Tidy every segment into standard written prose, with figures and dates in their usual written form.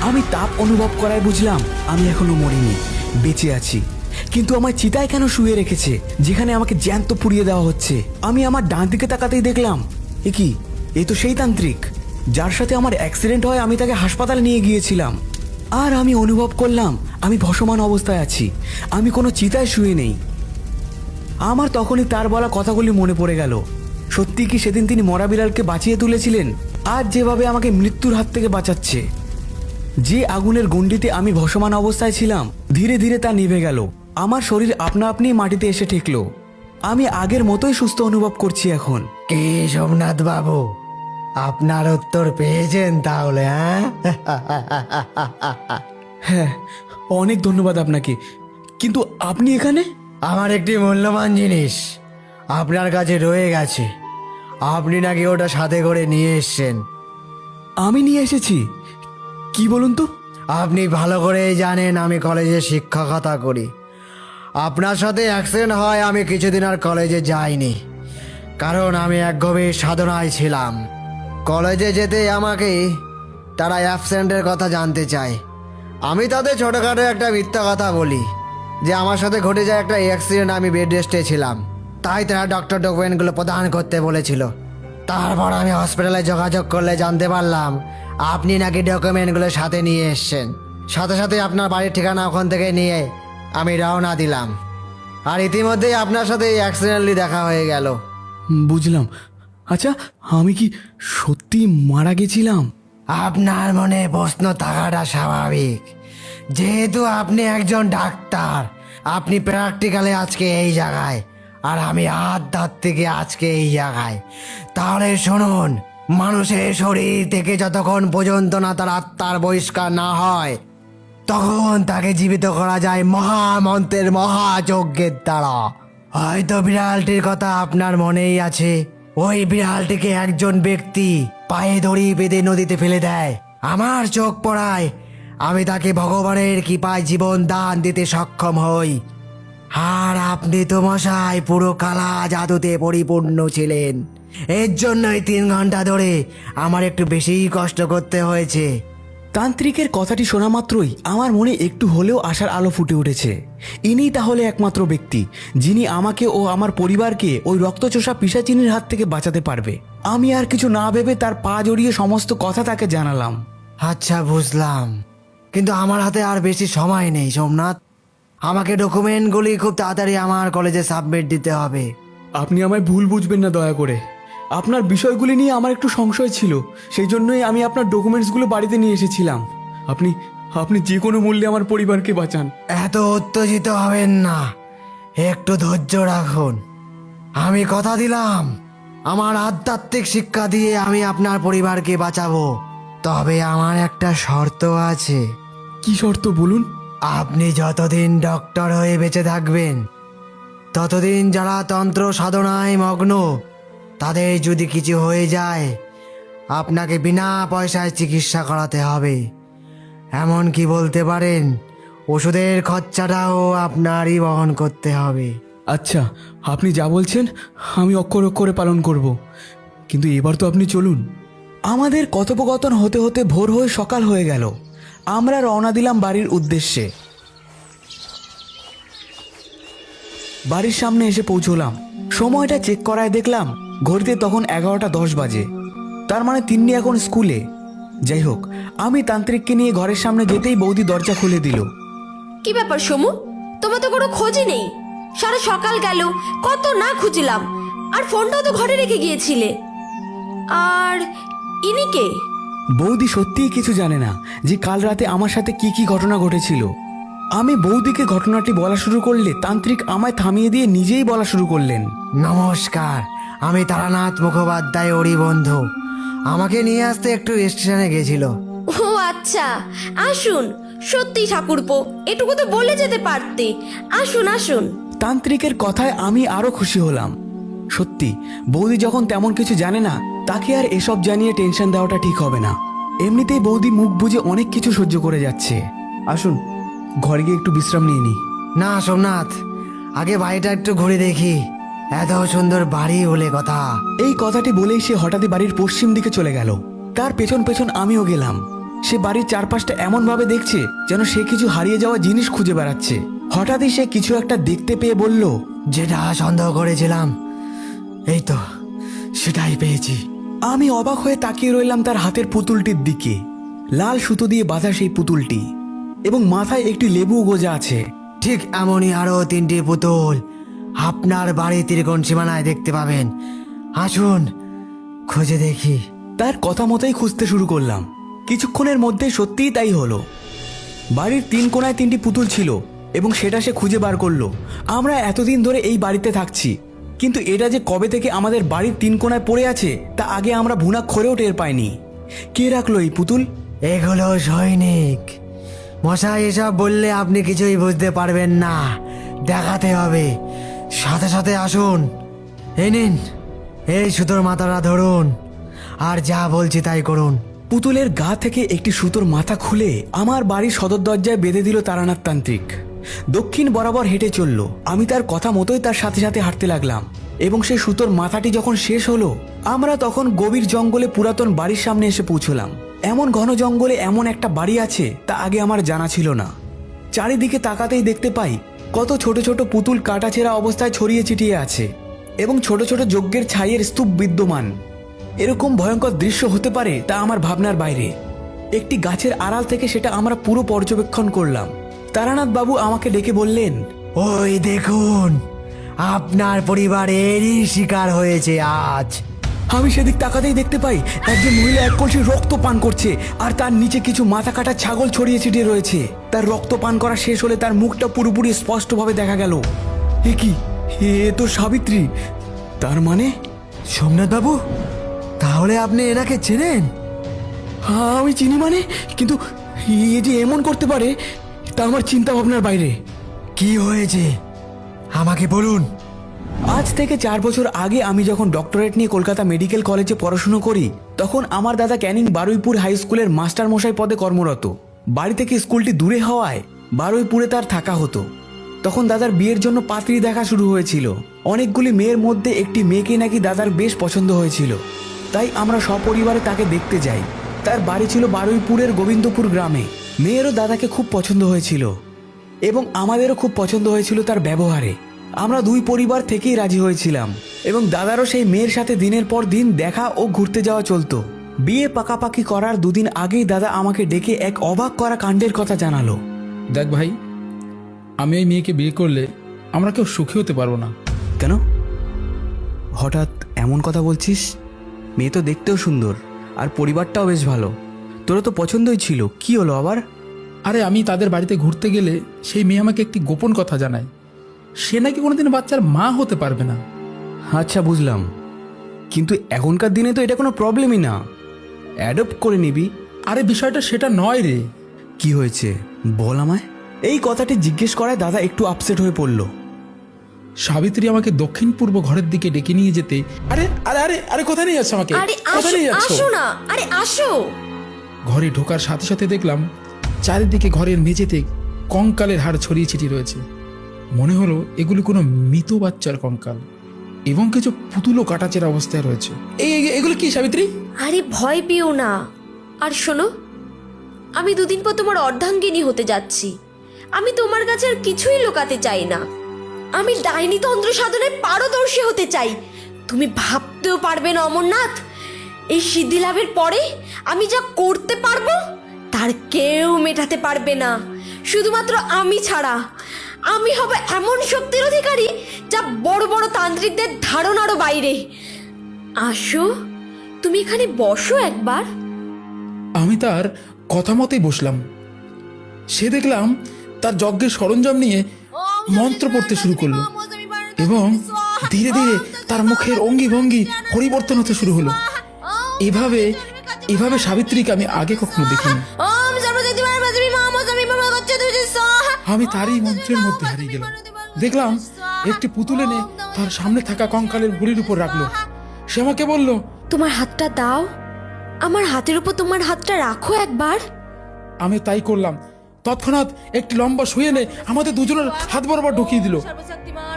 আমি তাপ অনুভব করায় বুঝলাম আমি এখনো মরিনি, বেঁচে আছি। কিন্তু আমার চিতায় কেন শুয়ে রেখেছে, যেখানে আমাকে জ্যান্ত পুড়িয়ে দেওয়া হচ্ছে? আমি আমার ডান দিকে তাকাতেই দেখলাম, এ কি, এ তো সেই তান্ত্রিক যার সাথে আমার অ্যাক্সিডেন্ট হয় আমি তাকে হাসপাতালে নিয়ে গিয়েছিলাম। আর আমি অনুভব করলাম আমি ভসমান অবস্থায় আছি, আমি কোনো চিতায় শুয়ে নেই। আমার তখনই তার বলা কথাগুলি মনে পড়ে গেল। সত্যি কি সেদিন তিনি মরা বিড়ালকে বাঁচিয়ে তুলেছিলেন, আর যেভাবে আমাকে মৃত্যুর হাত থেকে বাঁচাচ্ছে? যে আগুনের গণ্ডিতে আমি ভসমান অবস্থায় ছিলাম, ধীরে ধীরে তা নিভে গেল। আমার শরীর আপনা আপনি মাটিতে এসে ঠেকলো। আমি আগের মতোই সুস্থ অনুভব করছি এখন। কে সোমনাথ বাবু, আপনার উত্তর পেয়েছেন তাহলে? হ্যাঁ, অনেক ধন্যবাদ আপনাকে। কিন্তু আপনি এখানে? আমার একটি মূল্যবান জিনিস আপনার কাছে রয়ে গেছে। আপনি নাকি ওটা সাথে করে নিয়ে এসছেন। আমি নিয়ে এসেছি? কি বলুন তো? আপনি ভালো করেই জানেন আমি কলেজে শিক্ষকতা করি। আপনার সাথে অ্যাক্সিডেন্ট হয় আমি কিছুদিন আর কলেজে যাইনি, কারণ আমি এক গভীর সাধনায় ছিলাম। কলেজে যেতে আমাকে তারা অ্যাবসেন্টের কথা জানতে চায়। আমি তাদের ছোটোখাটো একটা মিথ্যা কথা বলি যে আমার সাথে ঘটে যায় একটা অ্যাক্সিডেন্ট, আমি বেড রেস্টে ছিলাম, তাই তারা ডক্টর ডকুমেন্টগুলো প্রদান করতে বলেছিল। তারপর আমি হসপিটালে যোগাযোগ করলে জানতে পারলাম আপনি নাকি ডকুমেন্টগুলো সাথে নিয়ে এসছেন। সাথে সাথে আপনার বাড়ির ঠিকানা ওখান থেকে নিয়ে আমি রওনা দিলাম। আর ইতিমধ্যেই আপনার সাথে অ্যাক্সিডেন্টলি দেখা হয়ে গেল। বুঝলাম। আচ্ছা, আমি কি সত্যি মারা গেছিলাম? আপনার মনে প্রশ্ন থাকাটা স্বাভাবিক, যেহেতু আপনি একজন ডাক্তার। আপনি প্র্যাকটিক্যালে আজকে এই জায়গায়, আর আমি আধ্যাত্মিকে আজকে এই জায়গায়। তাহলে শুনুন, মানুষের শরীর থেকে যতক্ষণ পর্যন্ত না তার আত্মার বহিষ্কার না হয়, তখন তাকে জীবিত করা যায় মহামন্ত্রের মহাযজ্ঞের দ্বারা। হয়তো বিড়ালটির কথা আপনার মনেই আছে। ওই বিড়ালটিকে একজন ব্যক্তি পায়ে দড়ি বেঁধে নদীতে ফেলে দেয়। আমার চোখ পড়ায় আমি তাকে ভগবানের কৃপায় জীবন দান দিতে সক্ষম হই। আর আপনি তো মশাই পুরো কালা জাদুতে পরিপূর্ণ ছিলেন। এর জন্যই 3 ঘন্টা ধরে আমার একটু বেশি কষ্ট করতে হয়েছে। তান্ত্রিকের কথাটি শোনা মাত্রই আমার মনে একটু হলেও আশার আলো ফুটে উঠেছে। ইনিই তাহলে একমাত্র ব্যক্তি যিনি আমাকে ও আমার পরিবারকে ওই রক্তচোষা পিশাচিনীর হাত থেকে বাঁচাতে পারবে। আমি আর কিছু না ভেবে তার পা জড়িয়ে সমস্ত কথা তাকে জানালাম। আচ্ছা, বুঝলাম, কিন্তু আমার হাতে আর বেশি সময় নেই সোমনাথ। আমাকে ডকুমেন্টগুলি খুব তাড়াতাড়ি আমার কলেজে সাবমিট দিতে হবে। আপনি আমায় ভুল বুঝবেন না দয়া করে। আপনার বিষয়গুলি নিয়ে আমার একটু সংশয় ছিল, সেই জন্যই আমি আপনার ডকুমেন্টসগুলো বাড়িতে নিয়ে এসেছিলাম। আপনি আপনি যে কোনো মূল্যে আমার পরিবারকে বাঁচান। এত উত্তেজিত হবেন না, একটু ধৈর্য রাখুন। আমি কথা দিলাম আমার আধ্যাত্মিক শিক্ষা দিয়ে আমি আপনার পরিবারকে বাঁচাবো। তবে আমার একটা শর্ত আছে। কি শর্ত বলুন? আপনি যতদিন ডক্টর হয়ে বেঁচে থাকবেন, ততদিন যারা তন্ত্র সাধনায় মগ্ন, তাদের যদি কিছু হয়ে যায় আপনাকে বিনা পয়সায় চিকিৎসা করাতে হবে। এমন কি বলতে পারেন ওষুধের খরচাটাও আপনারই বহন করতে হবে। আচ্ছা, আপনি যা বলছেন আমি অক্ষর অক্ষরে পালন করব। কিন্তু এবার তো আপনি চলুন। আমাদের কথোপকথন হতে হতে ভোর হয়ে সকাল হয়ে গেল। আমরা রওনা দিলাম বাড়ির উদ্দেশ্যে। বাড়ির সামনে এসে পৌঁছলাম। সময়টা চেক করায় দেখলাম ঘড়িতে তখন 11:10 বাজে। তার মানে তিন্নি এখন স্কুলে। যাই হোক, আমি তান্ত্রিককে নিয়ে ঘরের সামনে যেতেই বৌদি দরজা খুলে দিল। কি ব্যাপার সমু, তোমার তো কোনো খোঁজই নেই। সারা সকাল গেল, কত না খুঁজলাম, আর ফোনটাও তো ঘরে রেখে গিয়েছিলে। আর ইনি কে? বৌদি সত্যিই কিছু জানে না যে কাল রাতে আমার সাথে কি কি ঘটনা ঘটেছিল। আমি বৌদিকে ঘটনাটি বলা শুরু করলে তান্ত্রিক আমায় থামিয়ে দিয়ে নিজেই বলা শুরু করলেন। নমস্কার, আমি তারানাথ মুখোপাধ্যায়, ওরই বন্ধু। আমাকে নিয়ে আসতে একটু স্টেশনে গেছিল। ও আচ্ছা, আসুন। সত্যি ঠাকুরপো, এটুকু তো বলে যেতে পারতে। আসুন আসুন। তান্ত্রিকের কথায় আমি আরো খুশি হলাম। সত্যি বৌদি যখন তেমন কিছু জানে না, তাকে আর এসব জানিয়ে টেনশন দেওয়াটা ঠিক হবে না। এমনিতেই বৌদি মুখ বুজে অনেক কিছু সহ্য করে যাচ্ছে। আসুন, ঘরে গিয়ে একটু বিশ্রাম নিয়ে নি। না সোমনাথ, আগে বাড়িটা একটু ঘুরে দেখি। এত সুন্দর বাড়ি বলে কথা। এই কথাটি বলেই সে হঠাৎই বাড়ির পশ্চিম দিকে চলে গেল। তার পেছন পেছন আমিও গেলাম। সে বাড়ির চারপাশটা এমন ভাবে দেখছে যেন সে কিছু হারিয়ে যাওয়া জিনিস খুঁজে বেড়াচ্ছে। হঠাৎই সে কিছু একটা দেখতে পেয়ে বলল, যেটা সন্দেহ করেছিলাম এই তো সেটাই পেয়েছি। আমি অবাক হয়ে তাকিয়ে রইলাম তার হাতের পুতুলটির দিকে। লাল সুতো দিয়ে বাঁধা সেই পুতুলটি, এবং মাথায় একটি লেবু গোজা আছে। ঠিক এমনই আরো 3টি পুতুল আপনার বাড়ির ত্রিকোণ সীমানায় দেখতে পাবেন। আসুন খুঁজে দেখি। তার কথা মতোই খুঁজতে শুরু করলাম। কিছুক্ষণের মধ্যে সত্যিই তাই হলো। বাড়ির 3 কোণায় 3টি পুতুল ছিল এবং সেটা সে খুঁজে বার করলো। আমরা এতদিন ধরে এই বাড়িতে থাকছি, কিন্তু এটা যে কবে থেকে আমাদের বাড়ির 3 কোণায় পড়ে আছে তা আগে আমরা ভুনাক্ষরেও টের পাইনি। কে রাখলো এই পুতুল? এগুলো সৈনিক মশাই। এসব বললে আপনি কিছুই বুঝতে পারবেন না, দেখাতে হবে। সাথে সাথে আসুন, এই নিন, এই সুতোর মাথাটা ধরুন আর যা বলছি তাই করুন। পুতুলের গা থেকে একটি সুতোর মাথা খুলে আমার বাড়ির সদর দরজায় বেঁধে দিল তারানাথ তান্ত্রিক। দক্ষিণ বরাবর হেঁটে চলল। আমি তার কথা মতোই তার সাথে সাথে হাঁটতে লাগলাম, এবং সেই সুতোর মাথাটি যখন শেষ হলো আমরা তখন গভীর জঙ্গলে পুরাতন বাড়ির সামনে এসে পৌঁছলাম। এমন ঘন জঙ্গলে এমন একটা বাড়ি আছে তা আগে আমার জানা ছিল না। চারিদিকে তাকাতেই দেখতে পাই কত ছোট ছোট পুতুল কাটাছেঁড়া অবস্থায় ছড়িয়ে ছিটিয়ে আছে, এবং ছোট ছোট যজ্ঞের ছাইয়ের স্তূপ বিদ্যমান। এরকম ভয়ঙ্কর দৃশ্য হতে পারে তা আমার ভাবনার বাইরে। একটি গাছের আড়াল থেকে সেটা আমরা পুরো পর্যবেক্ষণ করলাম। তারানাথ বাবু আমাকে ডেকে বললেন, ওই দেখুন, আপনার পরিবারেরই শিকার হয়েছে আজ। আমি সেদিক তাকাতেই দেখতে পাই একজন মহিলা এক কলসি রক্ত পান করছে, আর তার নিচে কিছু মাথা কাটা ছাগল ছড়িয়ে ছিটিয়ে রয়েছে। তার রক্ত পান করা শেষ হলে তার মুখটা পুরোপুরি স্পষ্টভাবে দেখা গেল। এ কি, এ তো সাবিত্রী। তার মানে সোমনাথ বাবু, তাহলে আপনি এনাকে চেনেন? হ্যাঁ, আমি চিনি মানে, কিন্তু এ যে এমন করতে পারে তা আমার চিন্তা ভাবনার বাইরে। কি হয়েছে আমাকে বলুন। আজ থেকে 4 বছর আগে আমি যখন ডক্টরেট নিয়ে কলকাতা মেডিকেল কলেজে পড়াশুনো করি, তখন আমার দাদা ক্যানিং বারুইপুর হাই স্কুলের মাস্টার মশাই পদে কর্মরত। বাড়ি থেকে স্কুলটি দূরে হওয়ায় বারুইপুরে তার থাকা হতো। তখন দাদার বিয়ের জন্য পাত্রী দেখা শুরু হয়েছিল। অনেকগুলি মেয়ের মধ্যে একটি মেয়েকে নাকি দাদার বেশ পছন্দ হয়েছিল, তাই আমরা সপরিবারে তাকে দেখতে যাই। তার বাড়ি ছিল বারুইপুরের গোবিন্দপুর গ্রামে। মেয়েরও দাদাকে খুব পছন্দ হয়েছিল, এবং আমাদেরও খুব পছন্দ হয়েছিল তার ব্যবহারে। আমরা 2 পরিবার থেকেই রাজি হয়েছিলাম, এবং দাদারও সেই মেয়ের সাথে দিনের পর দিন দেখা ও ঘুরতে যাওয়া চলতো। বিয়ে পাকাপাকি করার 2 দিন আগেই দাদা আমাকে ডেকে এক অবাক করা কাণ্ডের কথা জানালো। দেখ ভাই, আমি এই মেয়েকে বিয়ে করলে আমরা কেউ সুখী হতে পারবো না। কেন হঠাৎ এমন কথা বলছিস? মেয়ে তো দেখতেও সুন্দর, আর পরিবারটাও বেশ ভালো। তোরা তো পছন্দই ছিল, কি হলো আবার? আরে আমি তাদের বাড়িতে ঘুরতে গেলে সেই মেয়ে আমাকে একটি গোপন কথা জানায়। সে নাকি কোনোদিন বাচ্চার মা হতে পারবে না। আচ্ছা, বুঝলাম, কিন্তু এখনকার দিনে তো এটা কোনো প্রবলেমই না, অ্যাডপ্ট করে নিবি। আরে বিষয়টা সেটা নয় রে। কি হয়েছে বল আমায়। এই কথাটি জিজ্ঞেস করায় দাদা একটু আপসেট হয়ে পড়ল। সাবিত্রী আমাকে দক্ষিণ পূর্ব ঘরের দিকে ডেকে নিয়ে যেতে। আরে আরে আরে আরে কোথায় নিয়ে যাচ্ছ আমাকে? আরে কোথায় নিয়ে যাচ্ছ? আসো না, আরে আসো। ঘরে ঢোকার সাথে সাথে দেখলাম চারিদিকে ঘরের মেঝেতে কঙ্কালের হাড় ছড়িয়ে ছিটিয়ে রয়েছে। মনে হলো এগুলি কোনো মৃত বাচ্চার কঙ্কাল, এবং কিছু পুতুলও কাটাচেরা অবস্থায় রয়েছে। এগুলো কি সাবিত্রী? আরে ভয় পেও না। আর শোনো, আমি 2 দিন পর তোমার অর্ধাঙ্গিনী হতে যাচ্ছি। আমি তোমার কাছে আর কিছুই লুকাতে চাই না। আমি ডাইনি তন্ত্র সাধনায় পারদর্শী হতে চাই। তুমি ভাবতেও পারবে না অমরনাথ, এই সিদ্ধি লাভের পরে আমি যা করতে পারবো তার কেউ মেটাতে পারবে না, শুধুমাত্র আমি ছাড়া। আমি হব এমন শক্তির অধিকারী যা বড় বড় তান্ত্রিকদের ধারণারও বাইরে। আসো, তুমি এখানে বসো একবার। আমি তার কথা মতোই বসলাম। সে দেখলাম তার যজ্ঞের সরঞ্জাম নিয়ে মন্ত্র পড়তে শুরু করলো, এবং ধীরে ধীরে তার মুখের অঙ্গি ভঙ্গি পরিবর্তন হতে শুরু হলো। এভাবে এভাবে সাবিত্রীকে আমি আগে কখনো দেখিনি। আমি তারই মন্ত্রের মধ্যে হারিয়ে গেলাম। দেখলাম একটি পুতুল এনে তার সামনে থাকা কঙ্কালের ভুঁড়ির উপর রাখলো। সে আমাকে বলল, তোমার হাতটা দাও, আমার হাতের উপর তোমার হাতটা রাখো একবার। আমি তাই করলাম। তৎক্ষণাৎ একটি লম্বা সুই এনে আমাদের দুজনের হাত বরাবর ঢুকিয়ে দিল।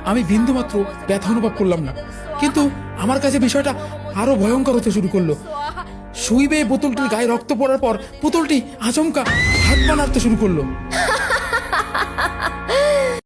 আমি বিন্দুমাত্র ব্যথা অনুভব করলাম না, কিন্তু আমার কাছে বিষয়টা আরো ভয়ঙ্কর হতে শুরু করলো। সুই বেয়ে পুতুলটির গায়ে রক্ত পড়ার পর পুতুলটি আচমকা হাত পা নাড়তে শুরু করলো।